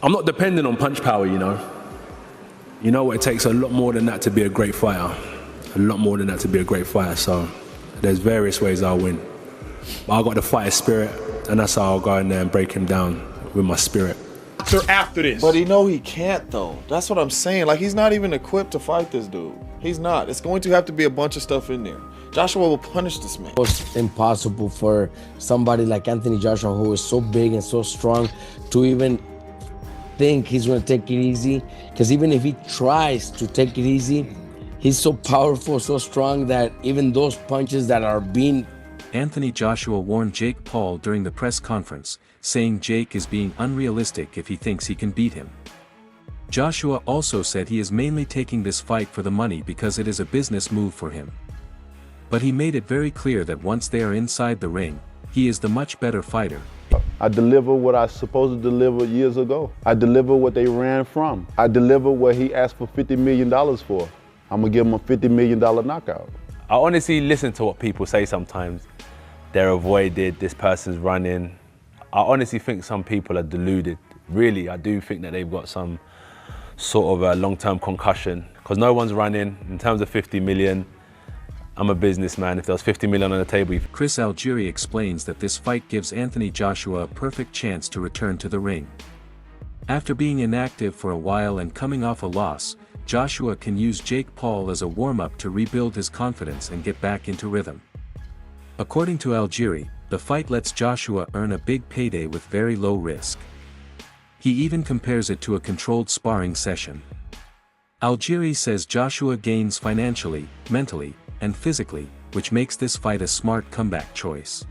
I'm not dependent on punch power, you know. You know what, it takes a lot more than that to be a great fighter. A lot more than that to be a great fighter, so there's various ways I'll win. But I got the fighter spirit, and that's how I'll go in there and break him down with my spirit. After this. But he can't though. That's what I'm saying. Like, he's not even equipped to fight this dude. He's not. It's going to have to be a bunch of stuff in there. Joshua will punish this man. It's impossible for somebody like Anthony Joshua, who is so big and so strong, to even think he's going to take it easy. Because even if he tries to take it easy, he's so powerful, so strong that even those punches that are being... Anthony Joshua warned Jake Paul during the press conference, saying Jake is being unrealistic if he thinks he can beat him. Joshua also said he is mainly taking this fight for the money because it is a business move for him. But he made it very clear that once they are inside the ring, he is the much better fighter. I deliver what I was supposed to deliver years ago. I deliver what they ran from. I deliver what he asked for $50 million for. I'm gonna give him a $50 million knockout. I honestly listen to what people say sometimes. They're avoided, this person's running. I honestly think some people are deluded. Really, I do think that they've got some sort of a long-term concussion, because no one's running. In terms of 50 million, I'm a businessman. If there was 50 million on the table... Chris Algieri explains that this fight gives Anthony Joshua a perfect chance to return to the ring. After being inactive for a while and coming off a loss, Joshua can use Jake Paul as a warm-up to rebuild his confidence and get back into rhythm. According to Algieri, the fight lets Joshua earn a big payday with very low risk. He even compares it to a controlled sparring session. Algieri says Joshua gains financially, mentally, and physically, which makes this fight a smart comeback choice.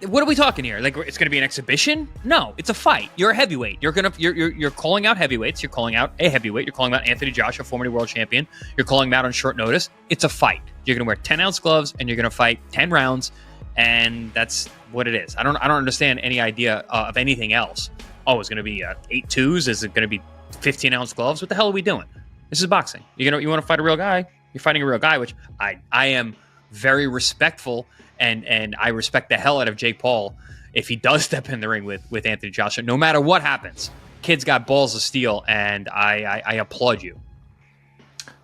What are we talking here? Like, it's going to be an exhibition? No, it's a fight. You're a heavyweight. You're calling out heavyweights. You're calling out a heavyweight. You're calling out Anthony Joshua, former world champion. You're calling him out on short notice. It's a fight. You're going to wear 10-ounce gloves and you're going to fight 10 rounds, and that's what it is. I don't understand any idea of anything else. Oh, it's going to be 8-2s? Is it going to be 15-ounce gloves? What the hell are we doing? This is boxing. You want to fight a real guy? You're fighting a real guy, which I am very respectful. And I respect the hell out of Jake Paul if he does step in the ring with Anthony Joshua, no matter what happens. Kid's got balls of steel, and I applaud you.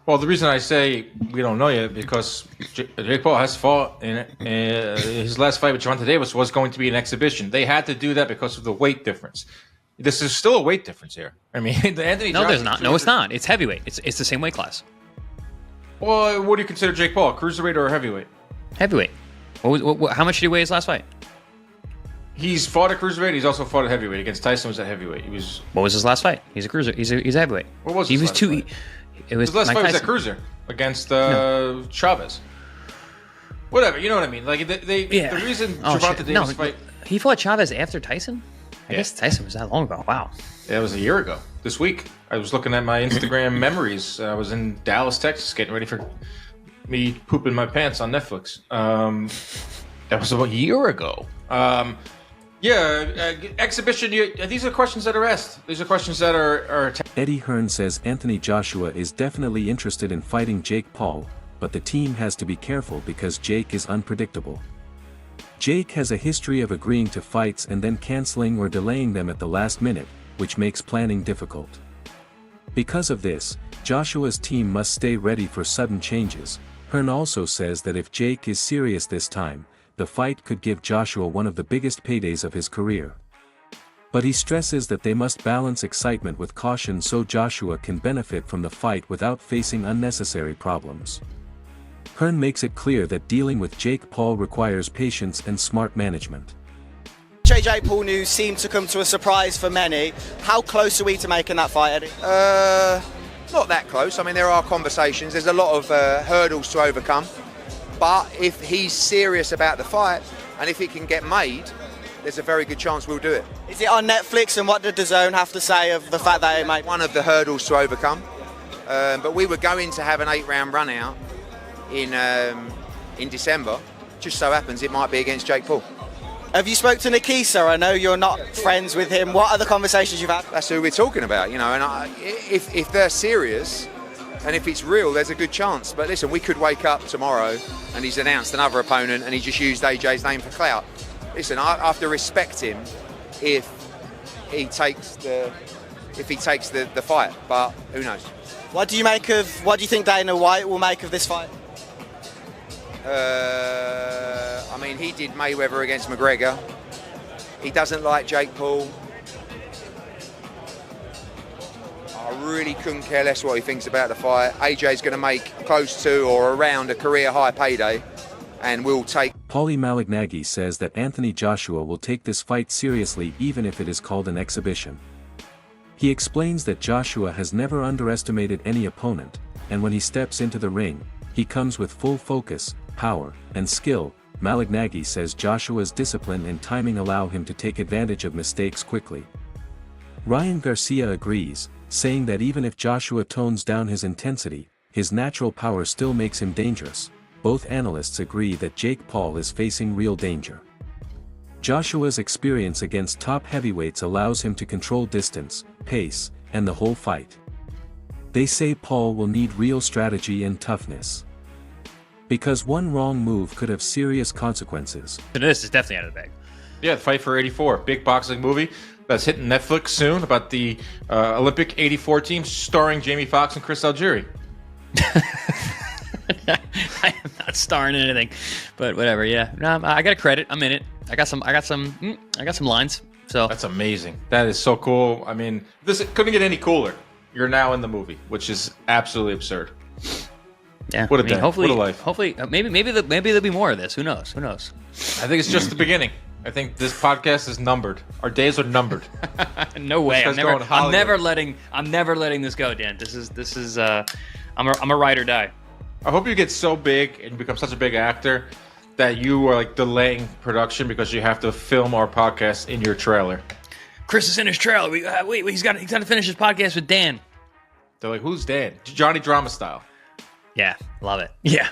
Well, the reason I say we don't know yet, because Jake Paul has fought in his last fight with Gervonta Davis was going to be an exhibition. They had to do that because of the weight difference. This is still a weight difference here. I mean, Anthony No, Joshua, there's not. No, it's not. It's heavyweight. It's the same weight class. Well, what do you consider Jake Paul, cruiserweight or heavyweight? Heavyweight. How much did he weigh his last fight? He's fought at cruiserweight. He's also fought at heavyweight. Against Tyson was at heavyweight. What was his last fight? He's a cruiser. He's a heavyweight. What was he his was last too? fight? It was his last Mike fight was Tyson. at cruiser against Chavez. Whatever, you know what I mean. Like the reason Gervonta Davis fight. He fought Chavez after Tyson. I guess Tyson was that long ago. Wow. Yeah, it was a year ago. This week, I was looking at my Instagram memories. I was in Dallas, Texas, getting ready for me pooping my pants on Netflix. That was about a year ago. Exhibition. These are questions that are asked. These are questions that are. Eddie Hearn says Anthony Joshua is definitely interested in fighting Jake Paul, but the team has to be careful because Jake is unpredictable. Jake has a history of agreeing to fights and then canceling or delaying them at the last minute, which makes planning difficult. Because of this, Joshua's team must stay ready for sudden changes. Hearn also says that if Jake is serious this time, the fight could give Joshua one of the biggest paydays of his career. But he stresses that they must balance excitement with caution so Joshua can benefit from the fight without facing unnecessary problems. Hearn makes it clear that dealing with Jake Paul requires patience and smart management. JJ Paul news seemed to come to a surprise for many. How close are we to making that fight, Eddie? Not that close. I mean, there are conversations. There's a lot of hurdles to overcome. But if he's serious about the fight, and if it can get made, there's a very good chance we'll do it. Is it on Netflix, and what did DAZN have to say of the fact that it made? One of the hurdles to overcome. But we were going to have an 8-round run out in December. Just so happens it might be against Jake Paul. Have you spoke to Nikisa? I know you're not friends with him. What are the conversations you've had? That's who we're talking about, you know. And if they're serious, and if it's real, there's a good chance. But listen, we could wake up tomorrow and he's announced another opponent and he just used AJ's name for clout. Listen, I have to respect him if he takes the fight. But who knows? What do you think Dana White will make of this fight? I mean, he did Mayweather against McGregor. He doesn't like Jake Paul. I really couldn't care less what he thinks about the fight. AJ's going to make close to or around a career high payday, and will take. Paulie Malignaggi says that Anthony Joshua will take this fight seriously even if it is called an exhibition. He explains that Joshua has never underestimated any opponent, and when he steps into the ring, he comes with full focus, power, and skill. Malignaggi says Joshua's discipline and timing allow him to take advantage of mistakes quickly. Ryan Garcia agrees, saying that even if Joshua tones down his intensity, his natural power still makes him dangerous. Both analysts agree that Jake Paul is facing real danger. Joshua's experience against top heavyweights allows him to control distance, pace, and the whole fight. They say Paul will need real strategy and toughness, because one wrong move could have serious consequences. This is definitely out of the bag. Yeah, the Fight for 84, big boxing movie that's hitting Netflix soon about the Olympic 84 team starring Jamie Foxx and Chris Algieri. I am not starring in anything, but whatever. Yeah, no, I got a credit. I'm in it. I got some lines. So that's amazing. That is so cool. I mean, this couldn't get any cooler. You're now in the movie, which is absolutely absurd. Yeah, what a day. Hopefully, what a life. Hopefully, maybe there'll be more of this. Who knows? I think it's just the beginning. I think this podcast is numbered. Our days are numbered. No way. I'm never letting this go, Dan. This is. I'm a ride or die. I hope you get so big and become such a big actor that you are like delaying production because you have to film our podcast in your trailer. Chris is in his trailer. Wait, he's got to finish his podcast with Dan. They're like, who's Dan? Johnny Drama style. Yeah, love it. Yeah,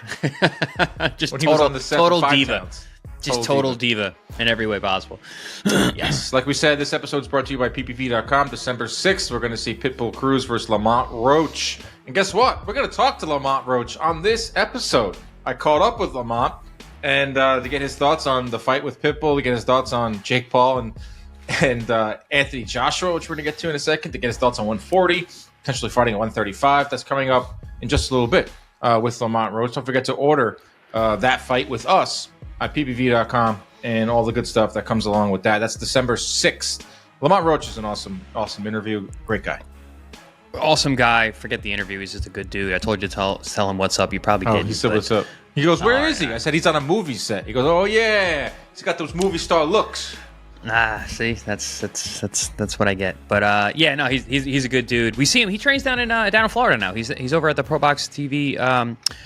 just when he was on the set total for diva. Towns. Just total diva in every way possible. Yes, like we said, this episode is brought to you by ppv.com. December 6th, we're going to see Pitbull Cruz versus Lamont Roach. And guess what? We're going to talk to Lamont Roach on this episode. I caught up with Lamont and to get his thoughts on the fight with Pitbull, to get his thoughts on Jake Paul and Anthony Joshua, which we're going to get to in a second, to get his thoughts on 140, potentially fighting at 135. That's coming up in just a little bit with Lamont Roach. Don't forget to order that fight with us at ppv.com and all the good stuff that comes along with that. That's December 6th. Lamont Roach is an awesome interview. Great guy. Awesome guy. Forget the interview. He's just a good dude. I told you to tell him what's up. You probably didn't. He said what's up. He goes, where is he? I said, he's on a movie set. He goes, oh, yeah. He's got those movie star looks. See, that's what I get. But yeah, no, he's a good dude. We see him. He trains down in Florida now. He's over at the Pro Box TV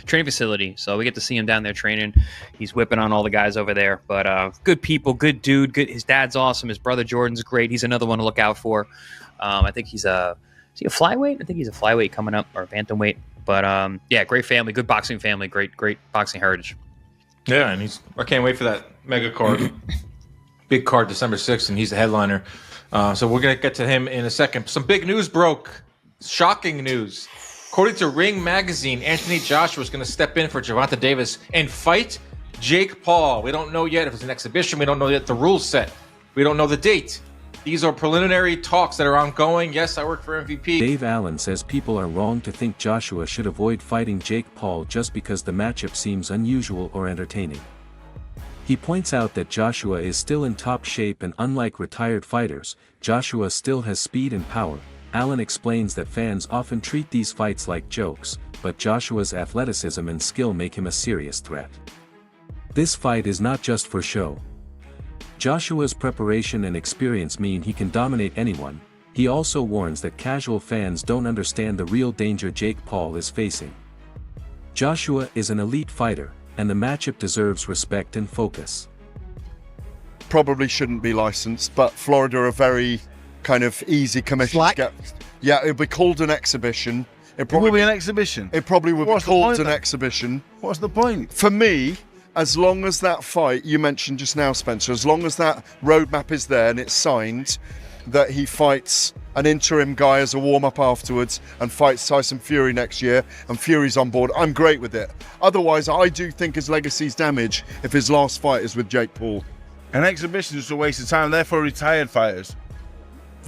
training facility, so we get to see him down there training. He's whipping on all the guys over there. But good people, good dude. Good. His dad's awesome. His brother Jordan's great. He's another one to look out for. I think is he a flyweight? I think he's a flyweight coming up, or a bantamweight. But yeah, great family, good boxing family, great boxing heritage. Yeah, and I can't wait for that mega card. Big card December 6th, and he's the headliner. So we're going to get to him in a second. Some big news broke. Shocking news. According to Ring Magazine, Anthony Joshua is going to step in for Gervonta Davis and fight Jake Paul. We don't know yet if it's an exhibition. We don't know yet the rules set. We don't know the date. These are preliminary talks that are ongoing. Yes, I work for MVP. Dave Allen says people are wrong to think Joshua should avoid fighting Jake Paul just because the matchup seems unusual or entertaining. He points out that Joshua is still in top shape, and unlike retired fighters, Joshua still has speed and power. Allen explains that fans often treat these fights like jokes, but Joshua's athleticism and skill make him a serious threat. This fight is not just for show. Joshua's preparation and experience mean he can dominate anyone. He also warns that casual fans don't understand the real danger Jake Paul is facing. Joshua is an elite fighter, and the matchup deserves respect and focus. Probably shouldn't be licensed, but Florida are a very kind of easy commission to get. Yeah, it'll be called an exhibition. It will be an exhibition. It probably will be called an exhibition. What's the point? For me, as long as that fight you mentioned just now, Spencer, as long as that roadmap is there and it's signed, that he fights an interim guy as a warm-up afterwards and fights Tyson Fury next year, and Fury's on board, I'm great with it. Otherwise, I do think his legacy's damaged if his last fight is with Jake Paul. An exhibition is a waste of time. They're for retired fighters.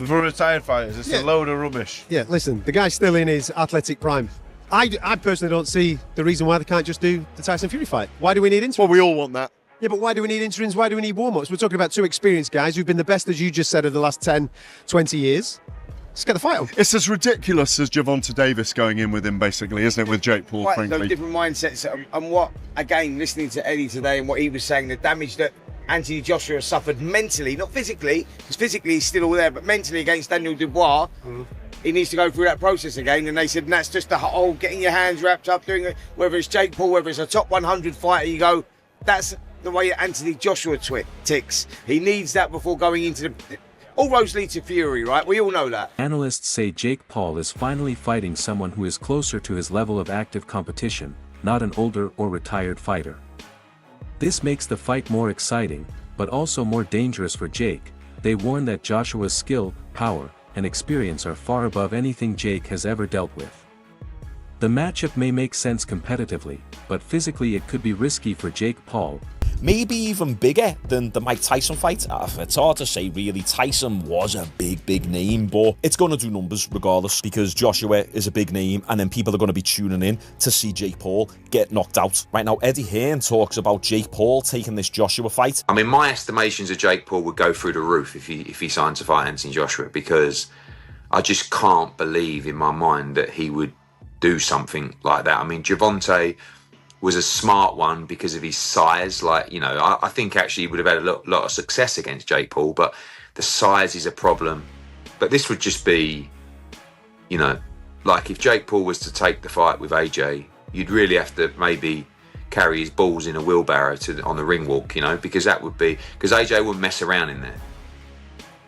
For retired fighters, it's a load of rubbish. Yeah, listen, the guy's still in his athletic prime. I personally don't see the reason why they can't just do the Tyson Fury fight. Why do we need interims? Well, we all want that. Yeah, but why do we need interims? Why do we need warm-ups? We're talking about two experienced guys who've been the best, as you just said, of the last 10, 20 years. Let's get the fight on. It's as ridiculous as Gervonta Davis going in with him, basically, isn't it, with Jake Paul, Quite frankly? different mindsets. And what, again, listening to Eddie today and what he was saying, the damage that Anthony Joshua suffered mentally, not physically, because physically he's still all there, but mentally against Daniel Dubois, he needs to go through that process again. And they said, and that's just the whole getting your hands wrapped up, doing it, whether it's Jake Paul, whether it's a top 100 fighter, you go, that's the way Anthony Joshua ticks. He needs that before going into the... All roads lead to Fury, right? We all know that. Analysts say Jake Paul is finally fighting someone who is closer to his level of active competition, not an older or retired fighter. This makes the fight more exciting, but also more dangerous for Jake. They warn that Joshua's skill, power, and experience are far above anything Jake has ever dealt with. The matchup may make sense competitively, but physically it could be risky for Jake Paul. Maybe even bigger than the Mike Tyson fight. It's hard to say really. Tyson was a big name, but it's going to do numbers regardless because Joshua is a big name and then people are going to be tuning in to see Jake Paul get knocked out. Right now, Eddie Hearn talks about Jake Paul taking this Joshua fight. I mean, my estimations of Jake Paul would go through the roof if he signed to fight Anthony Joshua, because I just can't believe in my mind that he would do something like that. I mean, Gervonta was a smart one because of his size. Like, you know, I think actually he would have had a lot of success against Jake Paul, but the size is a problem. But this would just be, you know, like if Jake Paul was to take the fight with AJ, you'd really have to maybe carry his balls in a wheelbarrow on the ring walk, you know, because that would be, because AJ wouldn't mess around in there,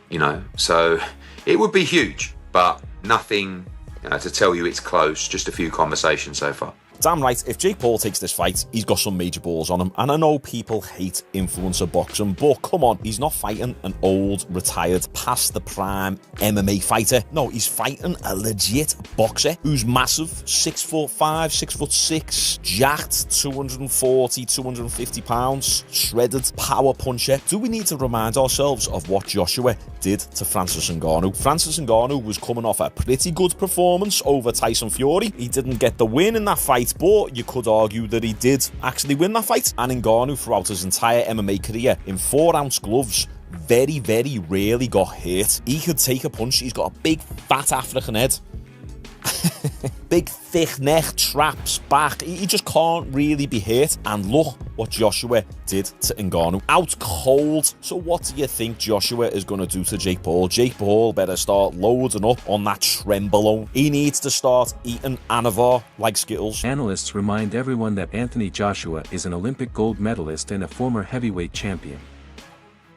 you know. So it would be huge, but nothing, you know, to tell you it's close, just a few conversations so far. Damn right, if Jake Paul takes this fight, he's got some major balls on him. And I know people hate influencer boxing, but come on, he's not fighting an old, retired, past the prime MMA fighter. No, he's fighting a legit boxer who's massive, 6'5", 6'6", jacked, 240, 250 pounds, shredded, power puncher. Do we need to remind ourselves of what Joshua did to Francis Ngannou? Francis Ngannou was coming off a pretty good performance over Tyson Fury. He didn't get the win in that fight, but you could argue that he did actually win that fight. And Ngannou, throughout his entire MMA career, in 4-ounce gloves, very rarely got hit. He could take a punch. He's got a big, fat African head. Big, thick neck, traps, back. He just can't really be hit. And look what Joshua did to Ngannou. Out cold. So what do you think Joshua is going to do to Jake Paul? Jake Paul better start loading up on that Trenbolone. He needs to start eating Anavar like Skittles. Analysts remind everyone that Anthony Joshua is an Olympic gold medalist and a former heavyweight champion.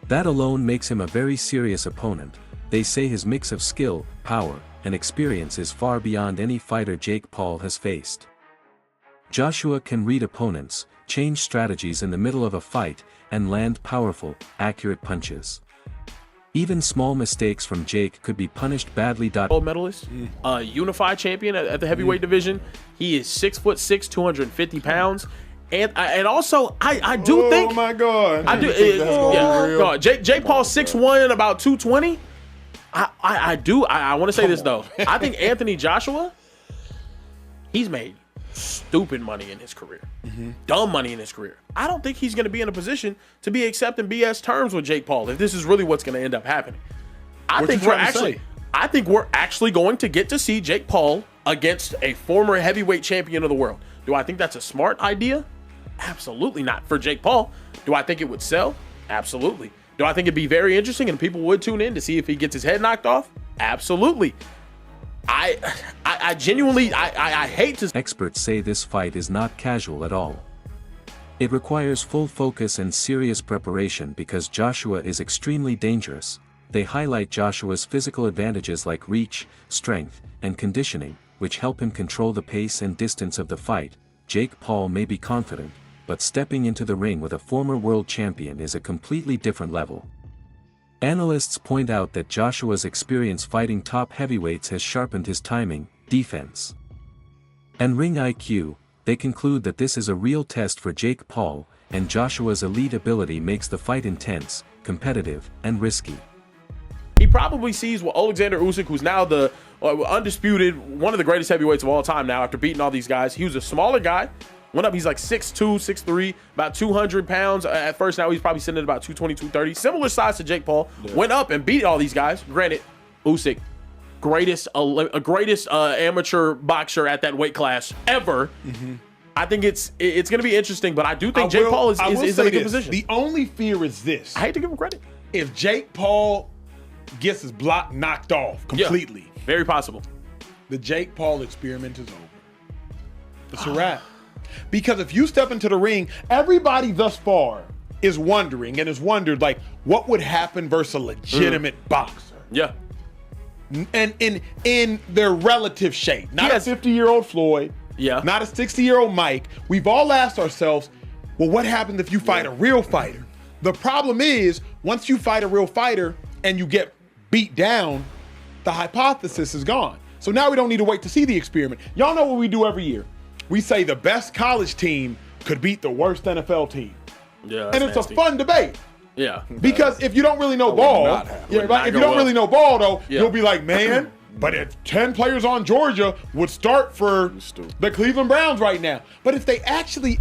That alone makes him a very serious opponent. They say his mix of skill, power, and experience is far beyond any fighter Jake Paul has faced. Joshua can read opponents, change strategies in the middle of a fight, and land powerful, accurate punches. Even small mistakes from Jake could be punished badly. Gold medalist, unified champion at the heavyweight division. He is 6'6", 250 pounds. And also, I do think... Oh my God. I do. No, Jake Paul 6'1" and about 220. I want to say this though. I think Anthony Joshua, he's made stupid money in his career, dumb money in his career. I don't think he's going to be in a position to be accepting BS terms with Jake Paul if this is really what's going to end up happening. I think we're actually going to get to see Jake Paul against a former heavyweight champion of the world. Do I think that's a smart idea? Absolutely not. For Jake Paul, do I think it would sell? Absolutely. Do I think it'd be very interesting and people would tune in to see if he gets his head knocked off? Absolutely. I genuinely hate to... Experts say this fight is not casual at all. It requires full focus and serious preparation because Joshua is extremely dangerous. They highlight Joshua's physical advantages like reach, strength, and conditioning, which help him control the pace and distance of the fight. Jake Paul may be confident, but stepping into the ring with a former world champion is a completely different level. Analysts point out that Joshua's experience fighting top heavyweights has sharpened his timing, defense, and ring IQ. They conclude that this is a real test for Jake Paul, and Joshua's elite ability makes the fight intense, competitive, and risky. he probably sees what Alexander Usyk, who's now the undisputed, one of the greatest heavyweights of all time now after beating all these guys. He was a smaller guy. Went up, he's like 6'2", 6'3", about 200 pounds at first. Now he's probably sitting at about 220, 230. Similar size to Jake Paul. Yeah. Went up and beat all these guys. Granted, Usyk, greatest amateur boxer at that weight class ever. Mm-hmm. I think it's going to be interesting, but I do think Jake Paul is in a good position. The only fear is this. I hate to give him credit. If Jake Paul gets his block knocked off completely. Yeah, very possible. The Jake Paul experiment is over. It's a wrap. Because if you step into the ring, everybody thus far is wondering and has wondered, like, what would happen versus a legitimate boxer? Yeah. And in their relative shape. Not a 50-year-old Floyd. Yeah. Not a 60-year-old Mike. We've all asked ourselves, well, what happens if you fight a real fighter? The problem is, once you fight a real fighter and you get beat down, the hypothesis is gone. So now we don't need to wait to see the experiment. Y'all know what we do every year. We say the best college team could beat the worst NFL team. Yeah, and it's nasty. a fun debate. Yeah. Because if you don't really know ball, if you don't really know ball though, you'll be like, man, but if 10 players on Georgia would start for the Cleveland Browns right now. But if they actually